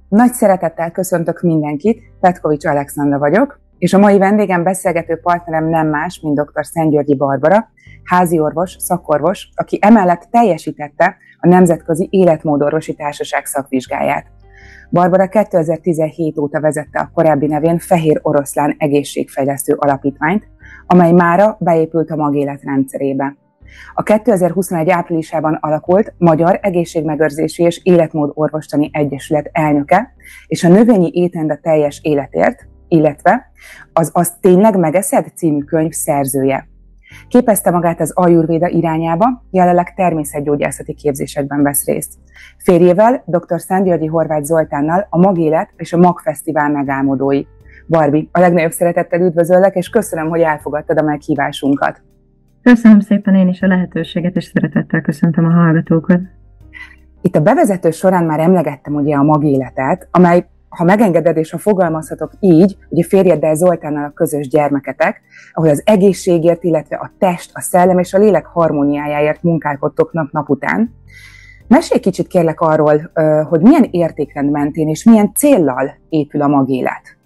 Nagy szeretettel köszöntök mindenkit, Petkovics Alexandra vagyok, és a mai vendégem, beszélgető partnerem nem más, mint dr. Szent-Györgyi Barbara, háziorvos, szakorvos, aki emellett teljesítette a Nemzetközi Életmódorvosi Társaság szakvizsgáját. Barbara 2017 óta vezette a korábbi nevén Fehér Oroszlán Egészségfejlesztő Alapítványt, amely mára beépült a magélet rendszerébe. A 2021 áprilisában alakult Magyar Egészségmegőrzési és Életmódorvostani Egyesület elnöke, és a Növényi étrend a teljes életért, illetve az Azt tényleg megeszed című könyv szerzője. Képezte magát az Ajurvéda irányába, jelenleg természetgyógyászati képzésekben vesz részt. Férjével, dr. Szent-Györgyi Horváth Zoltánnal a Magélet és a Magfesztivál megálmodói. Barbi, a legnagyobb szeretettel üdvözöllek, és köszönöm, hogy elfogadtad a meghívásunkat. Köszönöm szépen én is a lehetőséget, és szeretettel köszöntöm a hallgatókat. Itt a bevezető során már emlegettem ugye a magéletet, amely, ha megengeded és ha fogalmazhatok így, ugye férjeddel Zoltánnal a közös gyermeketek, ahol az egészségért, illetve a test, a szellem és a lélek harmóniájáért munkálkodtok nap után. Mesélj kicsit kérlek arról, hogy milyen értékrend mentén és milyen céllal épül a magélet.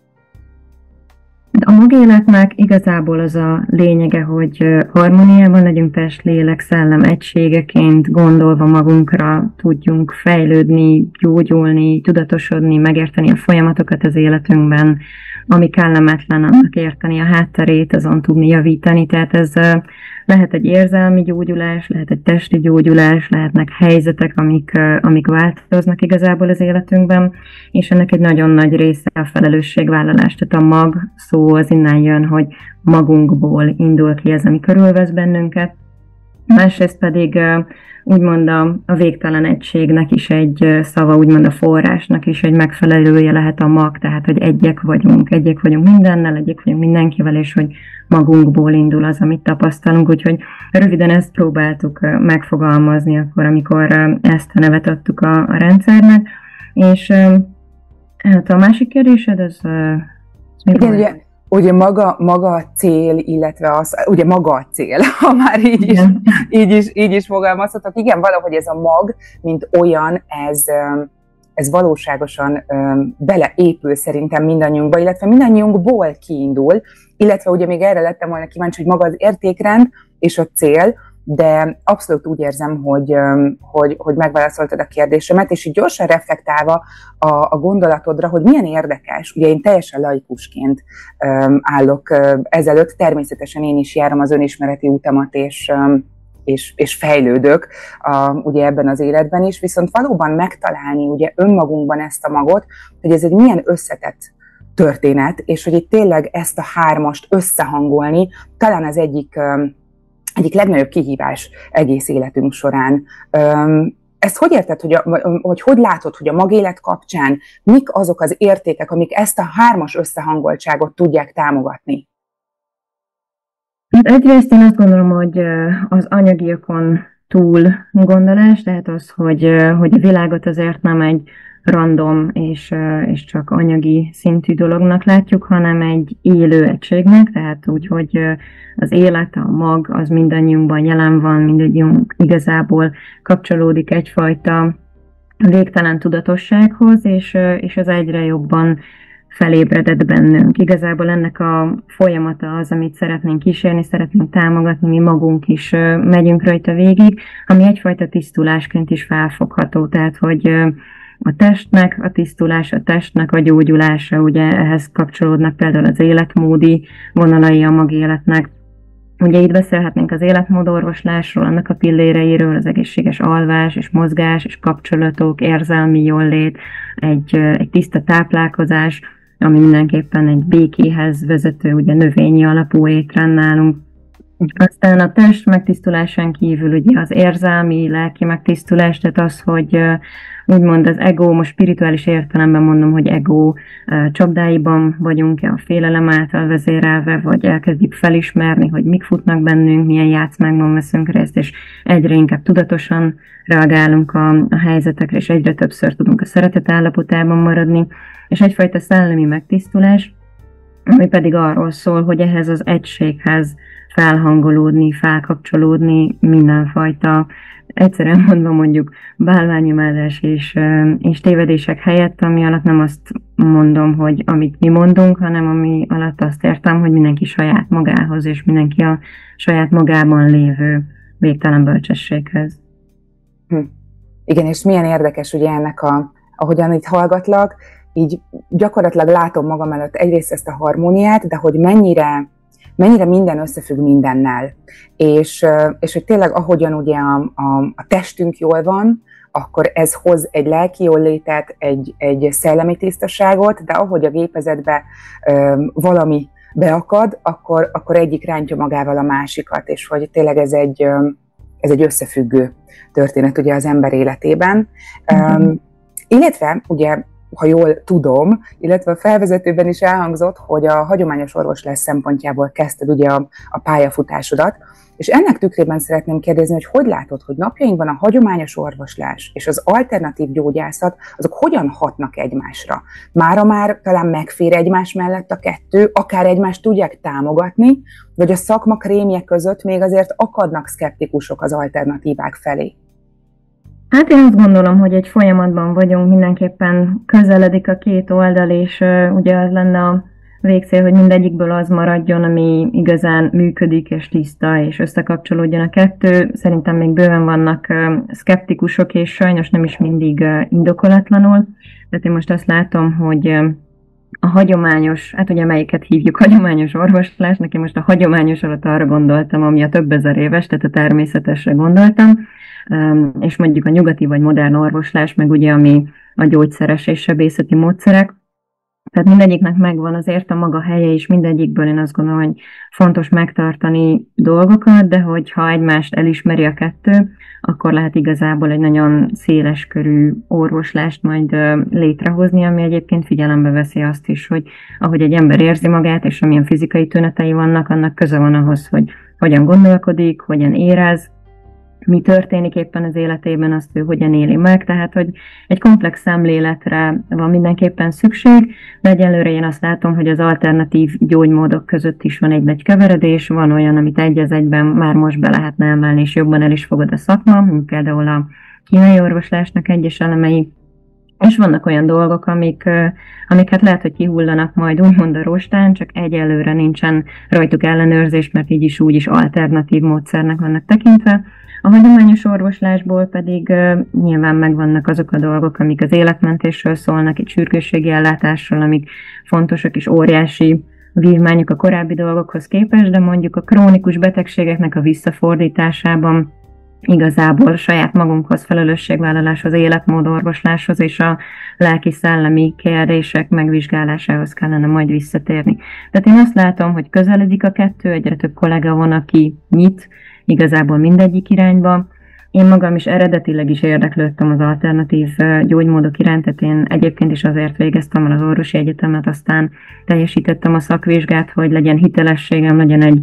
A magéletnek igazából az a lényege, hogy harmóniában legyünk test, lélek, szellem egységeként, gondolva magunkra tudjunk fejlődni, gyógyulni, tudatosodni, megérteni a folyamatokat az életünkben, ami kellemetlen, annak érteni a hátterét, azon tudni javítani. Tehát ez lehet egy érzelmi gyógyulás, lehet egy testi gyógyulás, lehetnek helyzetek, amik változnak igazából az életünkben, és ennek egy nagyon nagy része a felelősségvállalás. Tehát a mag szó az innen jön, hogy magunkból indul ki ez, ami körülvesz bennünket. Másrészt pedig úgymond a végtelen egységnek is egy szava, úgymond a forrásnak is egy megfelelője lehet a mag, tehát hogy egyek vagyunk mindennel, egyek vagyunk mindenkivel, és hogy magunkból indul az, amit tapasztalunk, úgyhogy röviden ezt próbáltuk megfogalmazni akkor, amikor ezt a nevet adtuk a rendszernek, és hát a másik kérdésed, az mi igen, volt? Ugye maga a cél, illetve ugye maga a cél, ha már így is fogalmazhatok. Igen, valahogy ez a mag, mint olyan, ez valóságosan beleépül szerintem mindannyiunkba, illetve mindannyiunkból kiindul, illetve ugye még erre lettem volna kíváncsi, hogy maga az értékrend és a cél, de abszolút úgy érzem, hogy megválaszoltad a kérdésemet, és így gyorsan reflektálva a gondolatodra, hogy milyen érdekes, ugye én teljesen laikusként állok ezelőtt, természetesen én is járom az önismereti utamat, és fejlődök ugye ebben az életben is, viszont valóban megtalálni ugye önmagunkban ezt a magot, hogy ez egy milyen összetett történet, és hogy itt tényleg ezt a hármast összehangolni, talán az egyik legnagyobb kihívás egész életünk során. Ezt hogy érted, hogy látod, hogy a magélet kapcsán mik azok az értékek, amik ezt a hármas összehangoltságot tudják támogatni? Egyrészt én azt gondolom, hogy az anyagiakon túl gondolás, tehát az, hogy a világot azért nem egy random és csak anyagi szintű dolognak látjuk, hanem egy élő egységnek, tehát úgy, hogy az élet, a mag, az mindannyiunkban jelen van, mindannyiunk igazából kapcsolódik egyfajta végtelen tudatossághoz, és az egyre jobban felébredett bennünk. Igazából ennek a folyamata az, amit szeretnénk kísérni, szeretnénk támogatni, mi magunk is megyünk rajta végig, ami egyfajta tisztulásként is felfogható, tehát hogy a testnek a tisztulása, a testnek a gyógyulása, ugye ehhez kapcsolódnak például az életmódi vonalai a magéletnek. Ugye itt beszélhetnénk az életmódorvoslásról, annak a pilléreiről, az egészséges alvás és mozgás és kapcsolatok, érzelmi jólét, egy tiszta táplálkozás, ami mindenképpen egy békéhez vezető, ugye növényi alapú étrend nálunk. Aztán a test megtisztulásán kívül ugye az érzelmi, lelki megtisztulás, tehát az, hogy úgymond az ego, most spirituális értelemben mondom, hogy ego csapdáiban vagyunk-e a félelem által vezérelve, vagy elkezdjük felismerni, hogy mik futnak bennünk, milyen játszmákban veszünk részt, és egyre inkább tudatosan reagálunk a helyzetekre, és egyre többször tudunk a szeretet állapotában maradni, és egyfajta szellemi megtisztulás, ami pedig arról szól, hogy ehhez az egységhez felhangolódni, felkapcsolódni mindenfajta egyszerűen mondva mondjuk bálványimádás és tévedések helyett, ami alatt nem azt mondom, hogy amit mi mondunk, hanem ami alatt azt értem, hogy mindenki saját magához, és mindenki a saját magában lévő végtelen bölcsességhez. Igen, és milyen érdekes ugye ennek ahogyan itt hallgatlak, így gyakorlatilag látom magam előtt egyrészt ezt a harmóniát, de hogy mennyire minden összefügg mindennel. És hogy tényleg ahogyan ugye a testünk jól van, akkor ez hoz egy lelki jólétet, egy szellemi tisztaságot, de ahogy a gépezetbe valami beakad, akkor egyik rántja magával a másikat, és hogy tényleg ez egy összefüggő történet ugye az ember életében. Illetve ugye, ha jól tudom, illetve a felvezetőben is elhangzott, hogy a hagyományos orvoslás szempontjából kezdted ugye a pályafutásodat, és ennek tükrében szeretném kérdezni, hogy látod, hogy napjainkban a hagyományos orvoslás és az alternatív gyógyászat, azok hogyan hatnak egymásra? Mára már talán megfér egymás mellett a kettő, akár egymást tudják támogatni, vagy a szakma krémje között még azért akadnak szkeptikusok az alternatívák felé? Hát én azt gondolom, hogy egy folyamatban vagyunk, mindenképpen közeledik a két oldal, és ugye az lenne a végcél, hogy mindegyikből az maradjon, ami igazán működik és tiszta, és összekapcsolódjon a kettő. Szerintem még bőven vannak szkeptikusok, és sajnos nem is mindig indokolatlanul. Tehát én most azt látom, hogy a hagyományos, hát ugye melyiket hívjuk hagyományos orvoslásnak, én most a hagyományos alatt arra gondoltam, ami a több ezer éves, tehát a természetesre gondoltam, és mondjuk a nyugati vagy modern orvoslás, meg ugye ami a gyógyszeres és sebészeti módszerek. Tehát mindegyiknek megvan azért a maga helye, és mindegyikből én azt gondolom, hogy fontos megtartani dolgokat, de hogyha egymást elismeri a kettő, akkor lehet igazából egy nagyon széles körű orvoslást majd létrehozni, ami egyébként figyelembe veszi azt is, hogy ahogy egy ember érzi magát, és amilyen fizikai tünetei vannak, annak köze van ahhoz, hogy hogyan gondolkodik, hogyan érez, mi történik éppen az életében, azt ő hogyan éli meg, tehát hogy egy komplex szemléletre van mindenképpen szükség, de egyelőre én azt látom, hogy az alternatív gyógymódok között is van egy nagy keveredés, van olyan, amit egy az egyben már most be lehetne emelni, és jobban el is fogad a szakma, mint például a kínai orvoslásnak egyes elemei, és vannak olyan dolgok, amiket lehet, hogy kihullanak majd úgymond a rostán, csak egyelőre nincsen rajtuk ellenőrzés, mert így is úgy is alternatív módszernek vannak tekintve. A hagyományos orvoslásból pedig nyilván megvannak azok a dolgok, amik az életmentésről szólnak, egy sürgősségi ellátásról, amik fontosak és óriási vívmányok a korábbi dolgokhoz képest, de mondjuk a krónikus betegségeknek a visszafordításában igazából saját magunkhoz, felelősségvállaláshoz, életmódorvosláshoz és a lelki-szellemi kérdések megvizsgálásához kellene majd visszatérni. Tehát én azt látom, hogy közeledik a kettő, egyre több kollega van, aki nyit igazából mindegyik irányba. Én magam is eredetileg is érdeklődtem az alternatív gyógymódok iránt, tehát én egyébként is azért végeztem el az orvosi egyetemet, aztán teljesítettem a szakvizsgát, hogy legyen hitelességem, legyen egy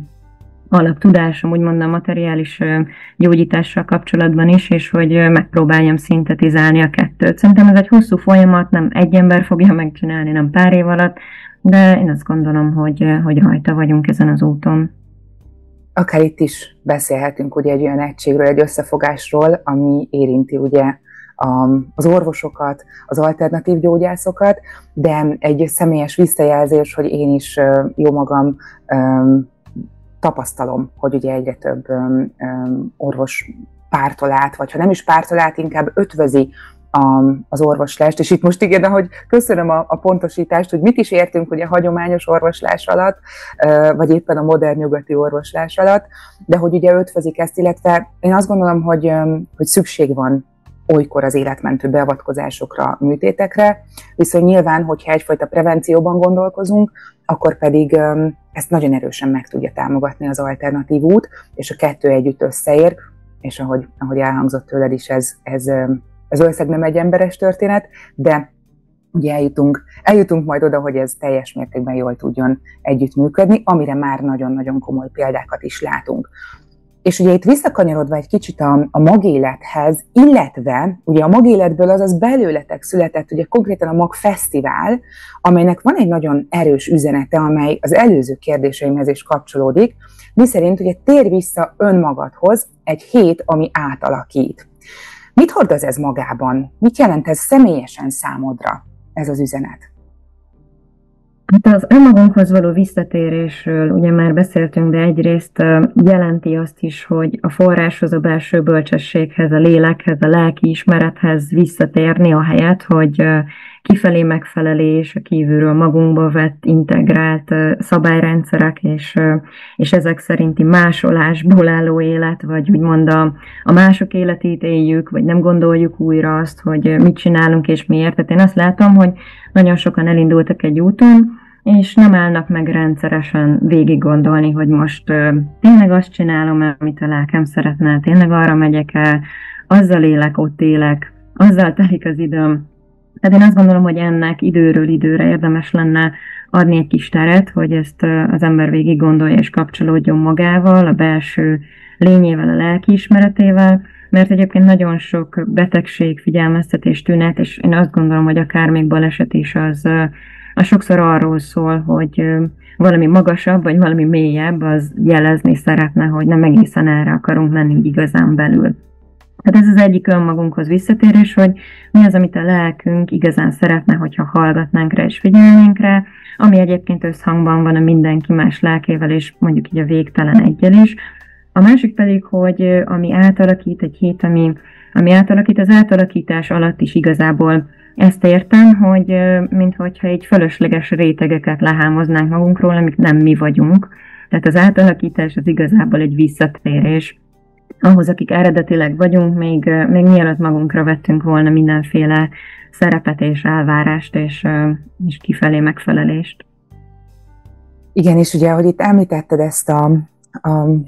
alaptudásom, úgymond a materiális gyógyítással kapcsolatban is, és hogy megpróbáljam szintetizálni a kettőt. Szerintem ez egy hosszú folyamat, nem egy ember fogja megcsinálni, nem pár év alatt, de én azt gondolom, hogy rajta vagyunk ezen az úton. Akár itt is beszélhetünk ugye egy olyan egységről, egy összefogásról, ami érinti ugye az orvosokat, az alternatív gyógyászokat, de egy személyes visszajelzés, hogy én is jó magam tapasztalom, hogy ugye egyre több orvos pártol át, vagy ha nem is pártol át, inkább ötvözi az orvoslást, és itt most igen, ahogy köszönöm a pontosítást, hogy mit is értünk ugye a hagyományos orvoslás alatt, vagy éppen a modern nyugati orvoslás alatt, de hogy ugye ötvözik ezt, illetve én azt gondolom, hogy szükség van olykor az életmentő beavatkozásokra, műtétekre, viszont nyilván, hogyha egyfajta prevencióban gondolkozunk, akkor pedig ezt nagyon erősen meg tudja támogatni az alternatív út, és a kettő együtt összeér, és ahogy elhangzott tőled is, ez valószínűleg nem egy emberes történet, de ugye eljutunk majd oda, hogy ez teljes mértékben jól tudjon együttműködni, amire már nagyon-nagyon komoly példákat is látunk. És ugye itt visszakanyarodva egy kicsit a magélethez, illetve ugye a magéletből azaz belőletek született ugye konkrétan a Magfesztivál, amelynek van egy nagyon erős üzenete, amely az előző kérdéseimhez is kapcsolódik, miszerint ugye tér vissza önmagadhoz, egy hét, ami átalakít. Mit hordoz ez magában? Mit jelent ez személyesen számodra, ez az üzenet? Hát az önmagunkhoz való visszatérésről ugye már beszéltünk, de egyrészt jelenti azt is, hogy a forráshoz, a belső bölcsességhez, a lélekhez, a lelki ismerethez visszatérni, ahelyett, hogy kifelé megfelelés, a kívülről magunkba vett, integrált szabályrendszerek, és ezek szerinti másolásból álló élet, vagy úgymond a mások életét éljük, vagy nem gondoljuk újra azt, hogy mit csinálunk és miért. Tehát én azt látom, hogy nagyon sokan elindultak egy úton, és nem állnak meg rendszeresen végig gondolni, hogy most tényleg azt csinálom, amit a lelkem szeretne, tényleg arra megyek el, azzal élek, ott élek, azzal telik az időm. Tehát én azt gondolom, hogy ennek időről időre érdemes lenne adni egy kis teret, hogy ezt az ember végig gondolja és kapcsolódjon magával, a belső lényével, a lelkiismeretével, mert egyébként nagyon sok betegség, figyelmeztetés, tünet, és én azt gondolom, hogy akár még baleset is az sokszor arról szól, hogy valami magasabb, vagy valami mélyebb, az jelezni szeretne, hogy nem egészen erre akarunk menni igazán belül. Tehát ez az egyik önmagunkhoz visszatérés, hogy mi az, amit a lelkünk igazán szeretne, hogyha hallgatnánk rá és figyelnénk rá, ami egyébként összhangban van a mindenki más lelkével, és mondjuk így a végtelen egyel is. A másik pedig, hogy ami átalakít, egy hét, ami átalakít, az átalakítás alatt is igazából ezt értem, hogy minthogyha egy fölösleges rétegeket lehámoznánk magunkról, amik nem mi vagyunk. Tehát az átalakítás az igazából egy visszatérés ahhoz, akik eredetileg vagyunk, még mielőtt magunkra vettünk volna mindenféle szerepet és elvárást és kifelé megfelelést. Igen, és ugye, ahogy itt említetted ezt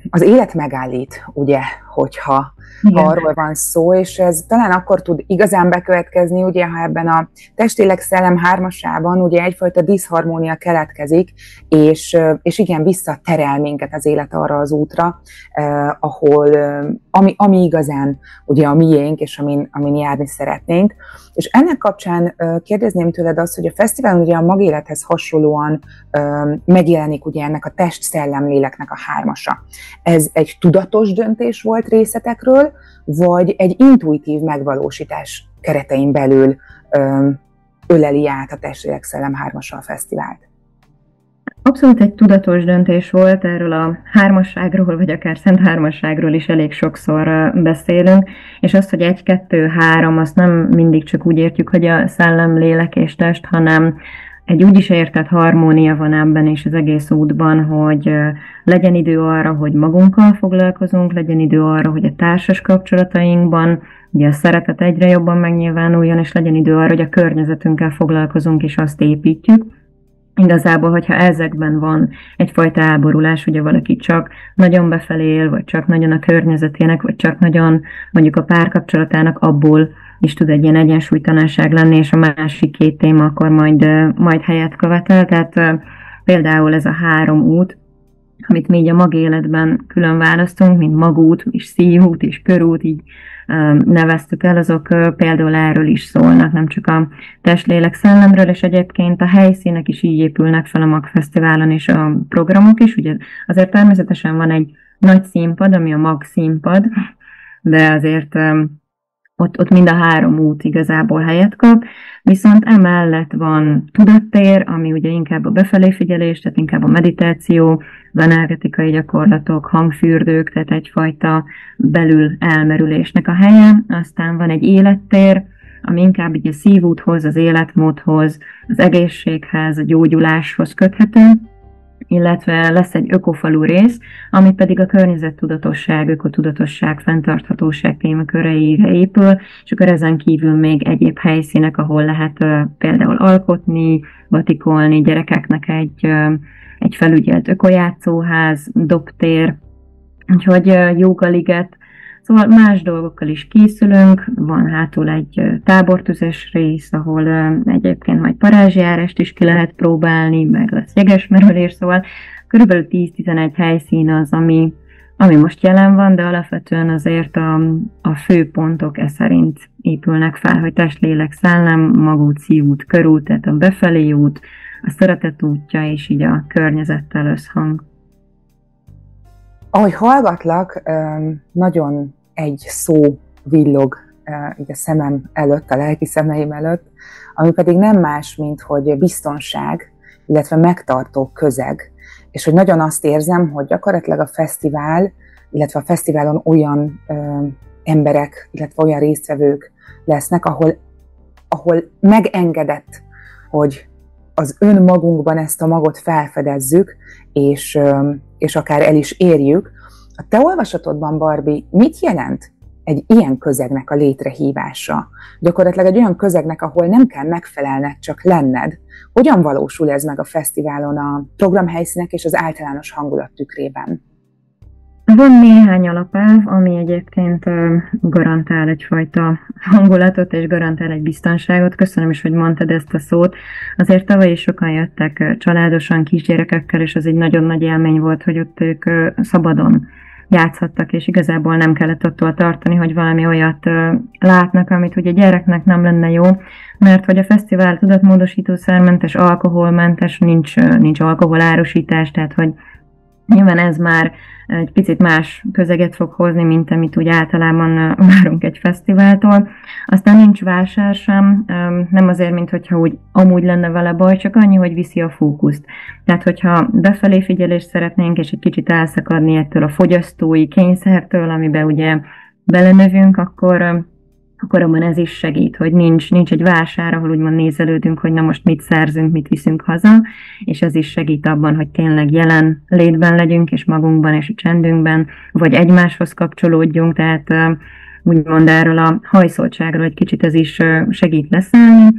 az élet megállít, ugye, hogyha arról van szó, és ez talán akkor tud igazán bekövetkezni, ugye, ha ebben a test-lélek-szellem hármasában ugye egyfajta diszharmónia keletkezik, és igen, visszaterel minket az élet arra az útra, ahol, ami igazán ugye a miénk, és amin járni szeretnénk. És ennek kapcsán kérdezném tőled azt, hogy a fesztiválon ugye a magélethez hasonlóan megjelenik ugye ennek a test-szellem-léleknek a hármasa. Ez egy tudatos döntés volt részletekről, vagy egy intuitív megvalósítás keretein belül öleli át a test-lélek-szellem hármasa a fesztivált? Abszolút egy tudatos döntés volt, erről a hármasságról, vagy akár szent hármasságról is elég sokszor beszélünk, és azt, hogy 1, 2, 3, azt nem mindig csak úgy értjük, hogy a szellem, lélek és test, hanem egy úgy is értett harmónia van ebben és az egész útban, hogy legyen idő arra, hogy magunkkal foglalkozunk, legyen idő arra, hogy a társas kapcsolatainkban ugye a szeretet egyre jobban megnyilvánuljon, és legyen idő arra, hogy a környezetünkkel foglalkozunk és azt építjük. Igazából, hogyha ezekben van egyfajta elborulás, ugye valaki csak nagyon befelé él, vagy csak nagyon a környezetének, vagy csak nagyon mondjuk a párkapcsolatának, abból is tud egy ilyen egyensúlytalanság lenni, és a másik 2 téma akkor majd helyet követel. Tehát például ez a 3 út, amit mi így a magéletben külön választunk, mint magút, és szívút, és körút, így neveztük el, azok például erről is szólnak, nem csak a test-lélek-szellemről, és egyébként a helyszínek is így épülnek fel a Magfesztiválon, és a programok is. Ugye azért természetesen van egy nagy színpad, ami a Mag színpad, de azért ott mind a 3 út igazából helyet kap, viszont emellett van tudattér, ami ugye inkább a befelé figyelés, tehát inkább a meditáció, az energetikai gyakorlatok, hangfürdők, tehát egyfajta belül elmerülésnek a helye. Aztán van egy élettér, ami inkább így a szívúthoz, az életmódhoz, az egészséghez, a gyógyuláshoz köthető, illetve lesz egy ökofalu rész, ami pedig a környezettudatosság, ökotudatosság, fenntarthatóság témaköreire épül, és akkor ezen kívül még egyéb helyszínek, ahol lehet például alkotni, batikolni, gyerekeknek egy felügyelt ökojátszóház, dobtér, úgyhogy jógaliget, szóval más dolgokkal is készülünk, van hátul egy tábortüzes rész, ahol egyébként majd parázsjárást is ki lehet próbálni, meg lesz jegesmerülés, szóval körülbelül 10-11 helyszín az, ami most jelen van, de alapvetően azért a fő pontok e szerint épülnek fel, hogy test, lélek, szellem, magút, szívút, körút, tehát a befelé út, a szeretet útja, és így a környezettel összhang. Ahogy hallgatlak, nagyon egy szó villog így a szemem előtt, a lelki szemeim előtt, ami pedig nem más, mint hogy biztonság, illetve megtartó közeg. És hogy nagyon azt érzem, hogy gyakorlatilag a fesztivál, illetve a fesztiválon olyan emberek, illetve olyan résztvevők lesznek, ahol megengedett, hogy az önmagunkban ezt a magot felfedezzük, és akár el is érjük. A te olvasatodban, Barbie, mit jelent egy ilyen közegnek a létrehívása? Gyakorlatilag egy olyan közegnek, ahol nem kell megfelelned, csak lenned. Hogyan valósul ez meg a fesztiválon a programhelyszínek és az általános hangulat tükrében? Van néhány alapelv, ami egyébként garantál egyfajta hangulatot és garantál egy biztonságot. Köszönöm is, hogy mondtad ezt a szót. Azért tavaly is sokan jöttek családosan, kisgyerekekkel, és az egy nagyon nagy élmény volt, hogy ott ők szabadon játszhattak, és igazából nem kellett attól tartani, hogy valami olyat látnak, amit ugye gyereknek nem lenne jó, mert hogy a fesztivál tudatmódosítószermentes, alkoholmentes, nincs alkoholárusítás, tehát hogy nyilván ez már egy picit más közeget fog hozni, mint amit úgy általában várunk egy fesztiváltól. Aztán nincs vásár sem, nem azért, mint hogyha úgy amúgy lenne vele baj, csak annyi, hogy viszi a fókuszt. Tehát, hogyha befelé figyelést szeretnénk, és egy kicsit elszakadni ettől a fogyasztói kényszertől, amiben ugye belenövünk, akkor abban ez is segít, hogy nincs egy vásár, ahol úgymond nézelődünk, hogy na most mit szerzünk, mit viszünk haza, és ez is segít abban, hogy tényleg jelen létben legyünk, és magunkban, és a csendünkben, vagy egymáshoz kapcsolódjunk, tehát úgymond erről a hajszoltságról egy kicsit ez is segít leszállni.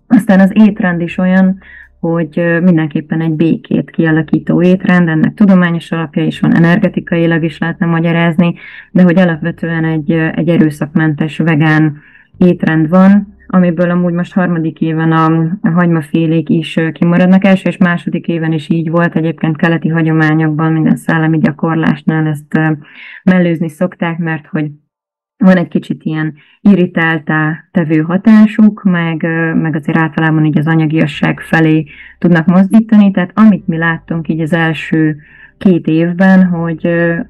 Aztán az étrend is olyan, hogy mindenképpen egy békét kialakító étrend, ennek tudományos alapja is van, energetikailag is lehetne magyarázni, de hogy alapvetően egy erőszakmentes vegán étrend van, amiből amúgy most harmadik éven a hagymafélék is kimaradnak. Első és második éven is így volt, egyébként keleti hagyományokban minden szellemi gyakorlásnál ezt mellőzni szokták, mert hogy van egy kicsit ilyen irritáltá tevő hatásuk, meg azért általában így az anyagiasság felé tudnak mozdítani, tehát amit mi láttunk így az első 2 évben, hogy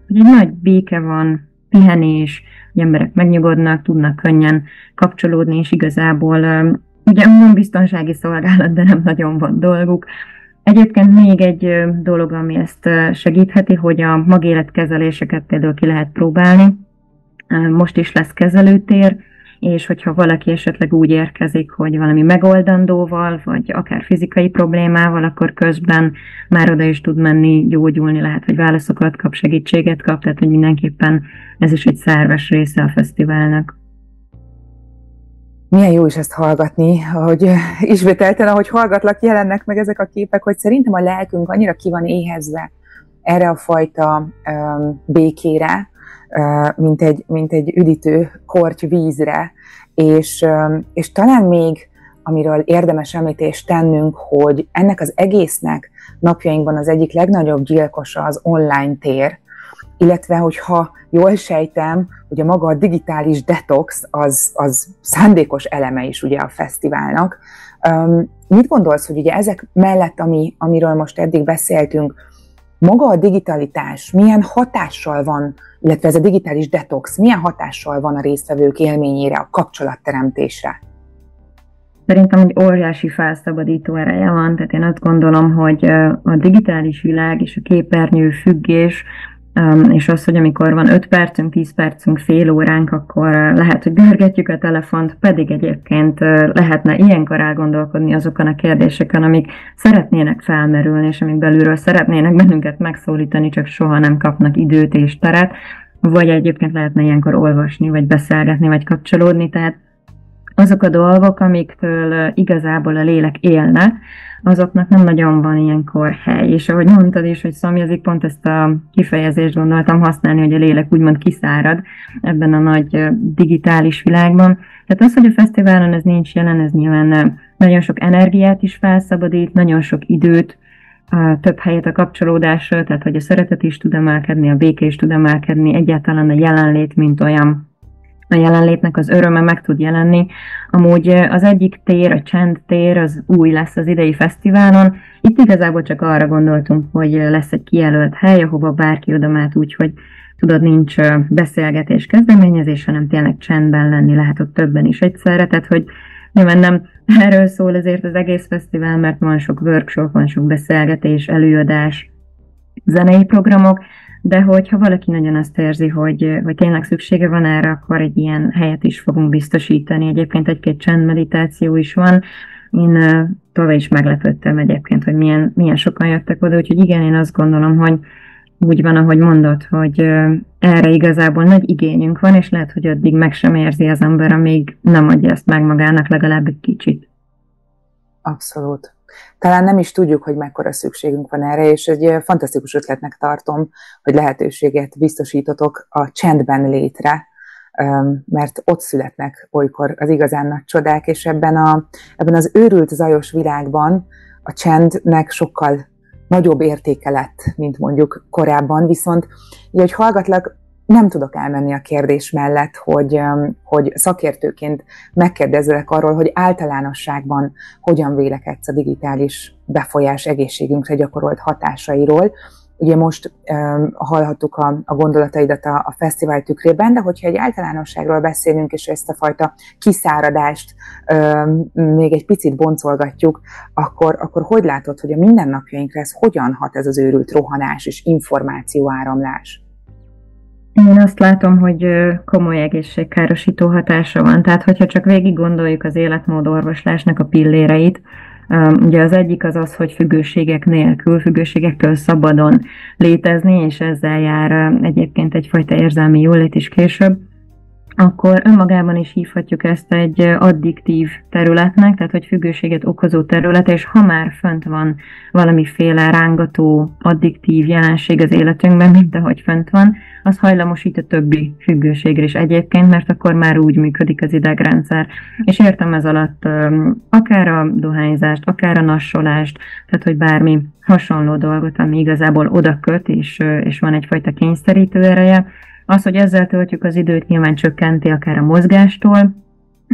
egy nagy béke van, pihenés, hogy emberek megnyugodnak, tudnak könnyen kapcsolódni, és igazából ugye van biztonsági szolgálat, de nem nagyon van dolguk. Egyébként még egy dolog, ami ezt segítheti, hogy a magéletkezeléseket például ki lehet próbálni. Most is lesz kezelőtér, és hogyha valaki esetleg úgy érkezik, hogy valami megoldandóval, vagy akár fizikai problémával, akkor közben már oda is tud menni, gyógyulni, lehet, hogy válaszokat kap, segítséget kap, tehát hogy mindenképpen ez is egy szerves része a fesztiválnak. Milyen jó is ezt hallgatni, hogy ismételten, ahogy hallgatlak, jelennek meg ezek a képek, hogy szerintem a lelkünk annyira ki van éhezve erre a fajta békére, mint egy üdítő korty vízre, és talán még, amiről érdemes említést tennünk, hogy ennek az egésznek napjainkban az egyik legnagyobb gyilkosa az online tér, illetve hogyha jól sejtem, ugye maga a digitális detox az szándékos eleme is ugye a fesztiválnak. Mit gondolsz, hogy ugye ezek mellett, amiről most eddig beszéltünk, maga a digitalitás milyen hatással van, illetve ez a digitális detox milyen hatással van a résztvevők élményére, a kapcsolatteremtésre? Szerintem egy óriási felszabadító ereje van, tehát én azt gondolom, hogy a digitális világ és a képernyő függés, és az, hogy amikor van 5 percünk, 10 percünk, fél óránk, akkor lehet, hogy görgetjük a telefont, pedig egyébként lehetne ilyenkor elgondolkodni azokon a kérdéseken, amik szeretnének felmerülni, és amik belülről szeretnének bennünket megszólítani, csak soha nem kapnak időt és teret, vagy egyébként lehetne ilyenkor olvasni, vagy beszélgetni, vagy kapcsolódni, tehát azok a dolgok, amiktől igazából a lélek élne, azoknak nem nagyon van ilyenkor hely. És ahogy mondtad is, hogy szomjazik, pont ezt a kifejezést gondoltam használni, hogy a lélek úgymond kiszárad ebben a nagy digitális világban. Tehát az, hogy a fesztiválon ez nincs jelen, ez nyilván nagyon sok energiát is felszabadít, nagyon sok időt, több helyet a kapcsolódásra, tehát hogy a szeretet is tud emelkedni, a béke is tud emelkedni, egyáltalán a jelenlét, mint olyan, a jelenlétnek az öröme meg tud jelenni. Amúgy az egyik tér, a csend tér, az új lesz az idei fesztiválon. Itt igazából csak arra gondoltunk, hogy lesz egy kijelölt hely, ahova bárki oda mehet, úgyhogy tudod, nincs beszélgetés, kezdeményezés, hanem tényleg csendben lenni lehet ott többen is egyszerre, tehát hogy nyilván nem erről szól azért az egész fesztivál, mert van sok workshop, van sok beszélgetés, előadás, zenei programok, de hogyha valaki nagyon azt érzi, hogy tényleg szüksége van erre, akkor egy ilyen helyet is fogunk biztosítani. Egyébként egy-két csendmeditáció is van. Én tovább is meglepődtem egyébként, hogy milyen sokan jöttek oda, úgyhogy igen, én azt gondolom, hogy úgy van, ahogy mondod, hogy erre igazából nagy igényünk van, és lehet, hogy addig meg sem érzi az ember, amíg nem adja ezt meg magának legalább egy kicsit. Abszolút. Talán nem is tudjuk, hogy mekkora szükségünk van erre, és egy fantasztikus ötletnek tartom, hogy lehetőséget biztosítotok a csendben létre, mert ott születnek olykor az igazán nagy csodák, és ebben az őrült, zajos világban a csendnek sokkal nagyobb értéke lett, mint mondjuk korábban, viszont így, hogy hallgatlak, nem tudok elmenni a kérdés mellett, hogy szakértőként megkérdezzelek arról, hogy általánosságban hogyan vélekedsz a digitális befolyás egészségünkre gyakorolt hatásairól. Ugye most hallhattuk a gondolataidat a fesztivál tükrében, de hogyha egy általánosságról beszélünk, és ezt a fajta kiszáradást még egy picit boncolgatjuk, akkor hogy látod, hogy a mindennapjainkra ez hogyan hat, ez az őrült rohanás és információáramlás? Én azt látom, hogy komoly egészségkárosító hatása van. Tehát, hogyha csak végig gondoljuk az életmód orvoslásnak a pilléreit, ugye az egyik az, hogy függőségek nélkül, függőségektől szabadon létezni, és ezzel jár egyébként egyfajta érzelmi jólét is később, akkor önmagában is hívhatjuk ezt egy addiktív területnek, tehát hogy függőséget okozó terület, és ha már fönt van valamiféle rángató, addiktív jelenség az életünkben, mint ahogy fönt van, az hajlamosít a többi függőségre is egyébként, mert akkor már úgy működik az idegrendszer. És értem ez alatt akár a dohányzást, akár a nassolást, tehát hogy bármi hasonló dolgot, ami igazából oda köt, és van egyfajta kényszerítő ereje. Az, hogy ezzel töltjük az időt, nyilván csökkenti akár a mozgástól,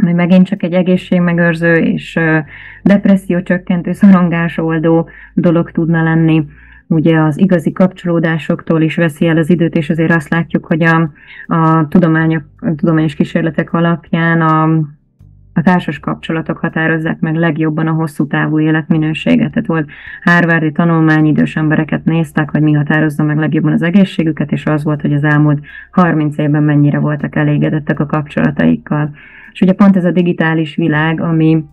ami megint csak egy egészségmegőrző és depresszió csökkentő, szorongásoldó dolog tudna lenni. Ugye az igazi kapcsolódásoktól is veszi el az időt, és azért azt látjuk, hogy a tudományos kísérletek alapján a társas kapcsolatok határozzák meg legjobban a hosszú távú életminőséget. Tehát volt harvardi tanulmány, idős embereket néztek, hogy mi határozza meg legjobban az egészségüket, és az volt, hogy az elmúlt 30 évben mennyire voltak elégedettek a kapcsolataikkal. És ugye pont ez a digitális világ, ami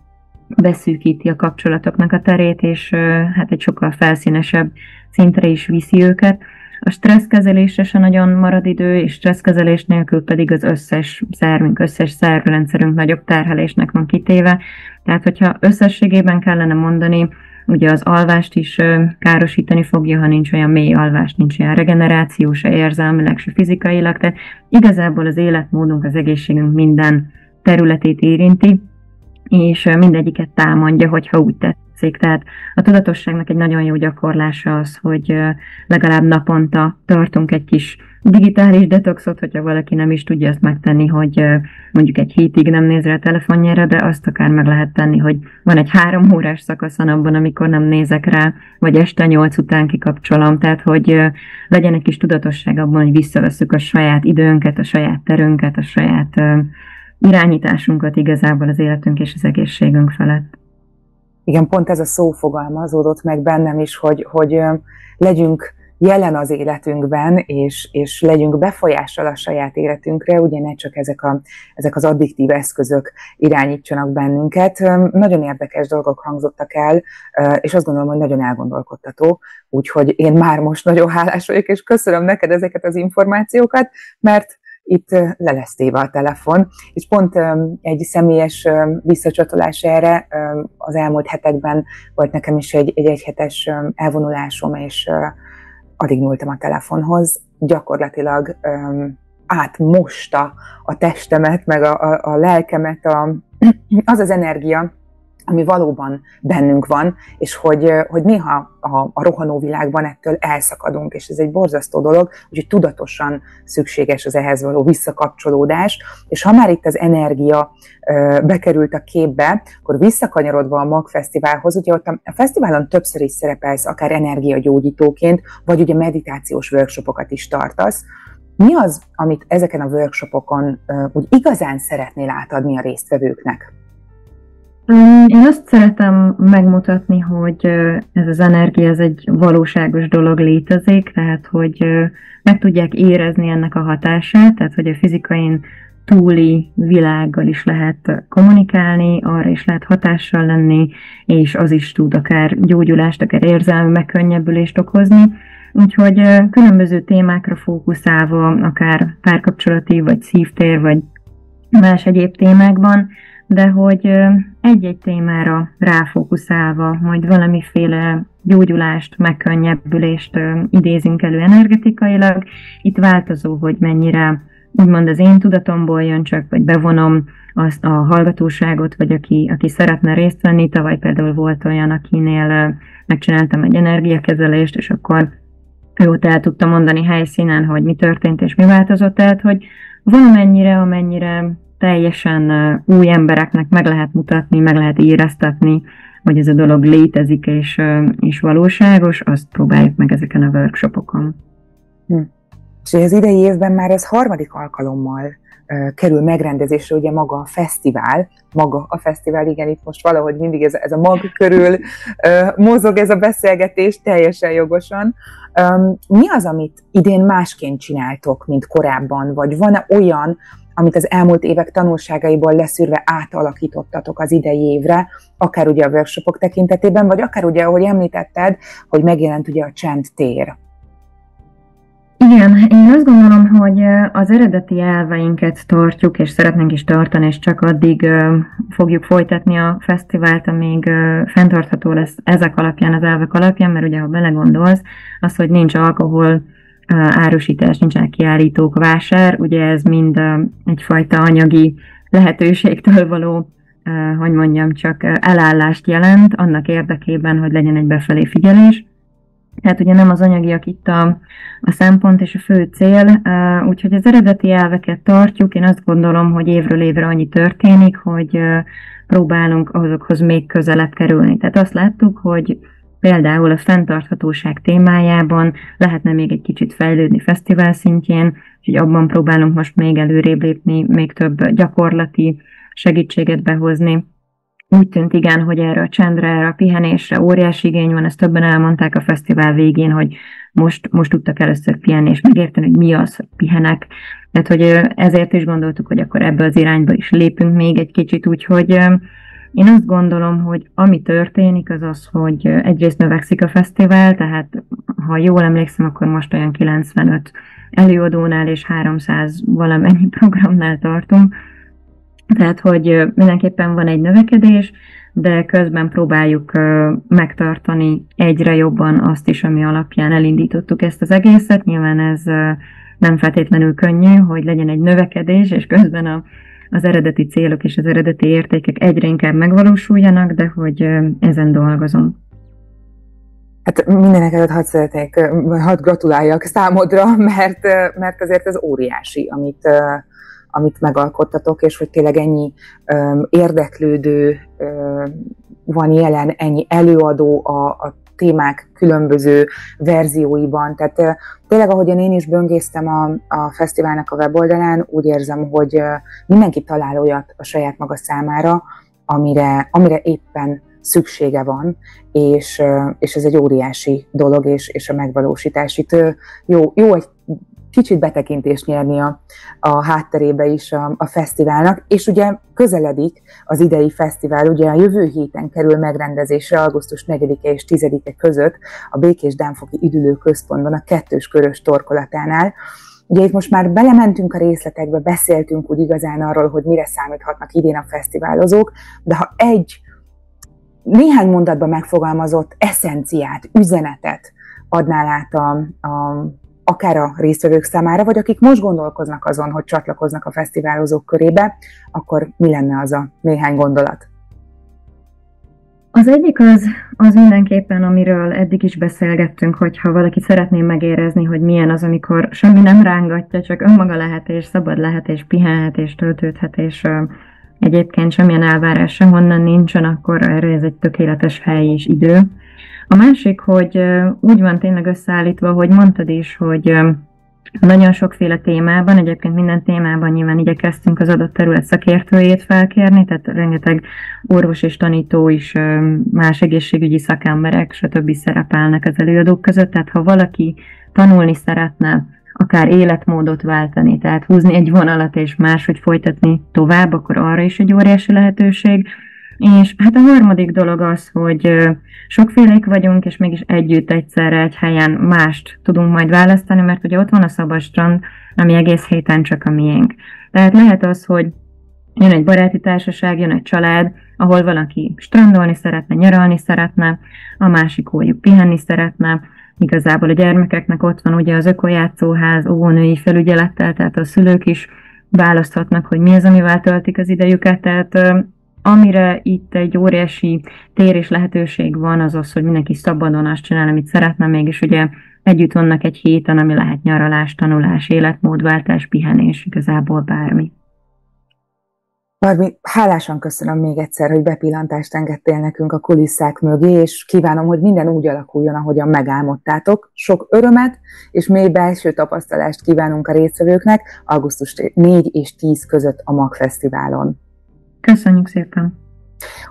beszűkíti a kapcsolatoknak a terét, és hát egy sokkal felszínesebb szintre is viszi őket. A stresszkezelésre se nagyon marad idő, és stresszkezelés nélkül pedig az összes szervünk, összes szervrendszerünk nagyobb terhelésnek van kitéve. Tehát, hogyha összességében kellene mondani, ugye az alvást is károsítani fogja, ha nincs olyan mély alvás, nincs olyan regeneráció, se érzelmileg, se fizikailag. Tehát igazából az életmódunk, az egészségünk minden területét érinti, és mindegyiket támadja, hogyha úgy tetszik. Tehát a tudatosságnak egy nagyon jó gyakorlása az, hogy legalább naponta tartunk egy kis digitális detoxot, hogyha valaki nem is tudja azt megtenni, hogy mondjuk egy hétig nem néz rá a telefonjára, de azt akár meg lehet tenni, hogy van egy 3 órás szakasz a napban, amikor nem nézek rá, vagy este 8 után kikapcsolom, tehát hogy legyen egy kis tudatosság abban, hogy visszavesszük a saját időnket, a saját terünket, a saját irányításunkat igazából az életünk és az egészségünk felett. Igen, pont ez a szó fogalmazódott meg bennem is, hogy legyünk jelen az életünkben, és legyünk befolyással a saját életünkre, ugye ne csak ezek az addiktív eszközök irányítsanak bennünket. Nagyon érdekes dolgok hangzottak el, és azt gondolom, hogy nagyon elgondolkodtató, úgyhogy én már most nagyon hálás vagyok, és köszönöm neked ezeket az információkat, mert itt le lesz téve a telefon, és pont egy személyes visszacsatolás erre, az elmúlt hetekben volt nekem is egy egyhetes elvonulásom, és addig nyúltam a telefonhoz, gyakorlatilag átmosta a testemet, meg a lelkemet az energia, ami valóban bennünk van, és hogy néha a rohanó világban ettől elszakadunk, és ez egy borzasztó dolog, úgyhogy tudatosan szükséges az ehhez való visszakapcsolódás, és ha már itt az energia bekerült a képbe, akkor visszakanyarodva a MAG Fesztiválhoz, ugye ott a fesztiválon többször is szerepelsz, akár energiagyógyítóként, vagy ugye meditációs workshopokat is tartasz. Mi az, amit ezeken a workshopokon úgy igazán szeretnél átadni a résztvevőknek? Én azt szeretem megmutatni, hogy ez az energia, ez egy valóságos dolog létezik, tehát hogy meg tudják érezni ennek a hatását, tehát hogy a fizikain túli világgal is lehet kommunikálni, arra is lehet hatással lenni, és az is tud akár gyógyulást, akár érzelmi megkönnyebbülést okozni. Úgyhogy különböző témákra fókuszálva, akár párkapcsolati, vagy szívtér, vagy más egyéb témákban, de hogy egy-egy témára ráfókuszálva, majd valamiféle gyógyulást, megkönnyebbülést idézünk elő energetikailag. Itt változó, hogy mennyire úgymond az én tudatomból jön csak, vagy bevonom azt a hallgatóságot, vagy aki szeretne részt venni. Tavaly például volt olyan, akinél megcsináltam egy energiakezelést, és akkor ő ott el tudta mondani helyszínen, hogy mi történt és mi változott. Tehát, hogy valamennyire, amennyire teljesen új embereknek meg lehet mutatni, meg lehet éreztetni, hogy ez a dolog létezik és valóságos, azt próbáljuk meg ezeken a workshopokon. És az idei évben már ez harmadik alkalommal kerül megrendezésre, ugye maga a fesztivál, igen, itt most valahogy mindig ez a mag körül mozog ez a beszélgetés teljesen jogosan. Mi az, amit idén másként csináltok, mint korábban, vagy van-e olyan, amit az elmúlt évek tanulságaiból leszűrve átalakítottatok az idei évre, akár ugye a workshopok tekintetében, vagy akár ugye, ahogy említetted, hogy megjelent ugye a csendtér. Igen, én azt gondolom, hogy az eredeti elveinket tartjuk, és szeretnénk is tartani, és csak addig fogjuk folytatni a fesztivált, amíg fenntartható lesz ezek alapján, az elvek alapján, mert ugye, ha belegondolsz, az, hogy nincs alkohol, árusítás, nincsenek kiállítók, vásár, ugye ez mind egyfajta anyagi lehetőségtől való, hogy mondjam, csak elállást jelent annak érdekében, hogy legyen egy befelé figyelés. Tehát ugye nem az anyagiak itt a szempont és a fő cél, úgyhogy az eredeti elveket tartjuk. Én azt gondolom, hogy évről évre annyi történik, hogy próbálunk azokhoz még közelebb kerülni. Tehát azt láttuk, hogy például a fenntarthatóság témájában lehetne még egy kicsit fejlődni fesztivál szintjén, úgyhogy abban próbálunk most még előrébb lépni, még több gyakorlati segítséget behozni. Úgy tűnt igen, hogy erre a csendre, erre a pihenésre óriási igény van, ezt többen elmondták a fesztivál végén, hogy most tudtak először pihenni, és megérteni, hogy mi az, hogy pihenek. Tehát, hogy ezért is gondoltuk, hogy akkor ebbe az irányba is lépünk még egy kicsit, úgyhogy én azt gondolom, hogy ami történik, az az, hogy egyrészt növekszik a fesztivál, tehát ha jól emlékszem, akkor most olyan 95 előadónál és 300 valamennyi programnál tartunk. Tehát, hogy mindenképpen van egy növekedés, de közben próbáljuk megtartani egyre jobban azt is, ami alapján elindítottuk ezt az egészet. Nyilván ez nem feltétlenül könnyű, hogy legyen egy növekedés, és közben az eredeti célok és az eredeti értékek egyre inkább megvalósuljanak, de hogy ezen dolgozunk. Hát mindenek előtt hadd gratuláljak számodra, mert azért ez óriási, amit megalkottatok, és hogy tényleg ennyi érdeklődő van jelen, ennyi előadó a témák különböző verzióiban. Tehát tényleg, ahogyan én is böngésztem a fesztiválnak a weboldalán, úgy érzem, hogy mindenki talál olyat a saját maga számára, amire éppen szüksége van, és ez egy óriási dolog, és a megvalósítás. Itt jó egy kicsit betekintést nyerni a hátterébe is a fesztiválnak, és ugye közeledik az idei fesztivál, ugye a jövő héten kerül megrendezésre augusztus 4-e és 10-e között a Békés-Dámfoki Üdülő Központban, a Kettős Körös torkolatánál. Ugye itt most már belementünk a részletekbe, beszéltünk úgy igazán arról, hogy mire számíthatnak idén a fesztiválozók, de ha néhány mondatban megfogalmazott eszenciát, üzenetet adnál át akár a résztvevők számára, vagy akik most gondolkoznak azon, hogy csatlakoznak a fesztiválozók körébe, akkor mi lenne az a néhány gondolat? Az egyik az mindenképpen, amiről eddig is beszélgettünk, hogyha valaki szeretné megérezni, hogy milyen az, amikor semmi nem rángatja, csak önmaga lehet, és szabad lehet, és pihenhet, és töltődhet, és egyébként semmilyen elvárás sehonnan nincsen, akkor erre ez egy tökéletes hely és idő. A másik, hogy úgy van tényleg összeállítva, hogy mondtad is, hogy nagyon sokféle témában, egyébként minden témában nyilván igyekeztünk az adott terület szakértőjét felkérni, tehát rengeteg orvos és tanító is, más egészségügyi szakemberek, stb. Szerepelnek az előadók között, tehát ha valaki tanulni szeretne, akár életmódot váltani, tehát húzni egy vonalat és máshogy folytatni tovább, akkor arra is egy óriási lehetőség. És hát a harmadik dolog az, hogy sokfélék vagyunk, és mégis együtt egyszerre egy helyen mást tudunk majd választani, mert ugye ott van a Szabadstrand, ami egész héten csak a miénk. Tehát lehet az, hogy jön egy baráti társaság, jön egy család, ahol valaki strandolni szeretne, nyaralni szeretne, a másik ójuk pihenni szeretne. Igazából a gyermekeknek ott van ugye az ökojátszóház, óvónői felügyelettel, tehát a szülők is választhatnak, hogy mi az, amivel töltik az idejüket. Tehát amire itt egy óriási tér és lehetőség van, az az, hogy mindenki szabadon azt csinál, amit szeretne, mégis ugye együtt vannak egy héten, ami lehet nyaralás, tanulás, életmódváltás, pihenés, igazából bármi. Barbi, hálásan köszönöm még egyszer, hogy bepillantást engedtél nekünk a kulisszák mögé, és kívánom, hogy minden úgy alakuljon, ahogyan megálmodtátok. Sok örömet és mély belső tapasztalást kívánunk a résztvevőknek augusztus 4 és 10 között a MAG Fesztiválon. Köszönjük szépen!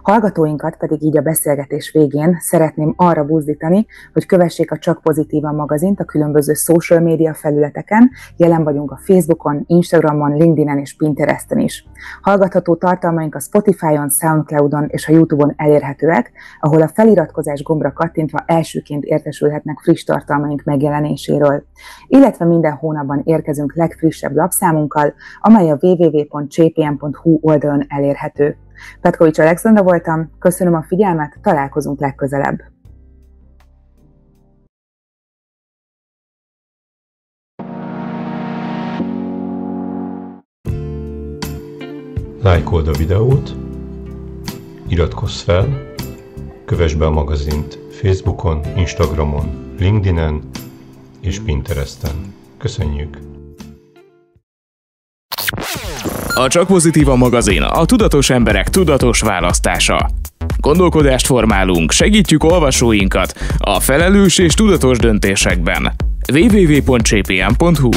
Hallgatóinkat pedig így a beszélgetés végén szeretném arra buzdítani, hogy kövessék a Csak Pozitívan magazint a különböző social media felületeken, jelen vagyunk a Facebookon, Instagramon, LinkedInen és Pinteresten is. Hallgatható tartalmaink a Spotify-on, Soundcloudon és a YouTube-on elérhetőek, ahol a feliratkozás gombra kattintva elsőként értesülhetnek friss tartalmaink megjelenéséről. Illetve minden hónapban érkezünk legfrissebb lapszámunkkal, amely a www.csepn.hu oldalon elérhető. Petkovics Alexandra voltam, köszönöm a figyelmet, találkozunk legközelebb. Lájkold a videót, iratkozz fel, kövess be a magazint Facebookon, Instagramon, LinkedInen és Pinteresten. Köszönjük! A Csak Pozitívan magazin a tudatos emberek tudatos választása. Gondolkodást formálunk, segítjük olvasóinkat a felelős és tudatos döntésekben. www.csepn.hu